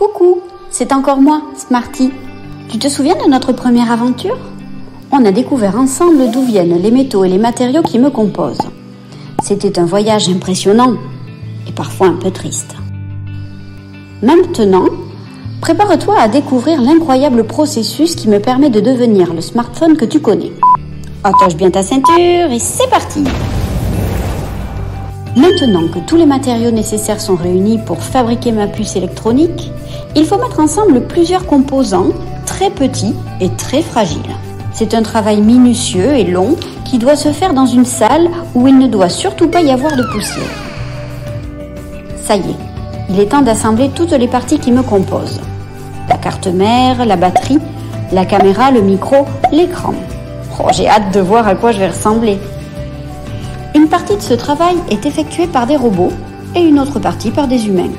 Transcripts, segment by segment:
Coucou, c'est encore moi, Smarty. Tu te souviens de notre première aventure? On a découvert ensemble d'où viennent les métaux et les matériaux qui me composent. C'était un voyage impressionnant et parfois un peu triste. Maintenant, prépare-toi à découvrir l'incroyable processus qui me permet de devenir le smartphone que tu connais. Attache bien ta ceinture et c'est parti! Maintenant que tous les matériaux nécessaires sont réunis pour fabriquer ma puce électronique, il faut mettre ensemble plusieurs composants très petits et très fragiles. C'est un travail minutieux et long qui doit se faire dans une salle où il ne doit surtout pas y avoir de poussière. Ça y est, il est temps d'assembler toutes les parties qui me composent. La carte mère, la batterie, la caméra, le micro, l'écran. Oh, j'ai hâte de voir à quoi je vais ressembler. Une partie de ce travail est effectuée par des robots et une autre partie par des humains.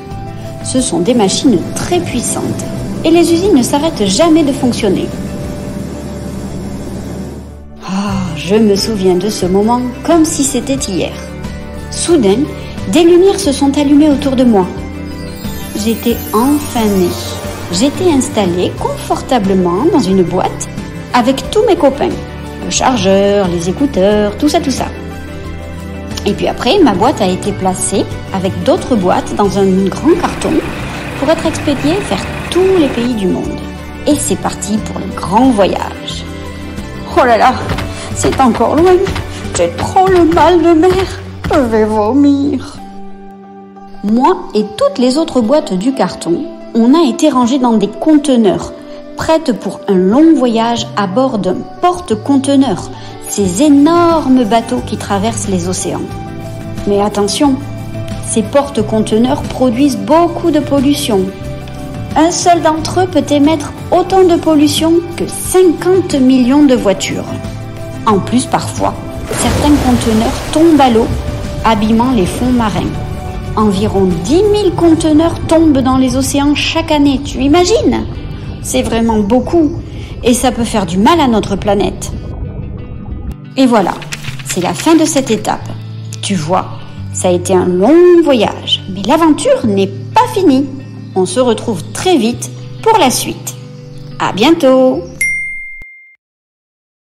Ce sont des machines très puissantes et les usines ne s'arrêtent jamais de fonctionner. Je me souviens de ce moment comme si c'était hier. Soudain, des lumières se sont allumées autour de moi. J'étais enfin née. J'étais installée confortablement dans une boîte avec tous mes copains. Le chargeur, les écouteurs, tout ça. Et puis après, ma boîte a été placée avec d'autres boîtes dans un grand carton pour être expédiée vers tous les pays du monde. Et c'est parti pour le grand voyage. Oh là là, c'est encore loin. J'ai trop le mal de mer. Je vais vomir. Moi et toutes les autres boîtes du carton, on a été rangés dans des conteneurs, prêtes pour un long voyage à bord d'un porte-conteneurs, ces énormes bateaux qui traversent les océans. Mais attention, ces porte-conteneurs produisent beaucoup de pollution. Un seul d'entre eux peut émettre autant de pollution que 50 millions de voitures. En plus, parfois, certains conteneurs tombent à l'eau, abîmant les fonds marins. Environ 10 000 conteneurs tombent dans les océans chaque année, tu imagines? C'est vraiment beaucoup et ça peut faire du mal à notre planète. Et voilà, c'est la fin de cette étape. Tu vois, ça a été un long voyage, mais l'aventure n'est pas finie. On se retrouve très vite pour la suite. À bientôt!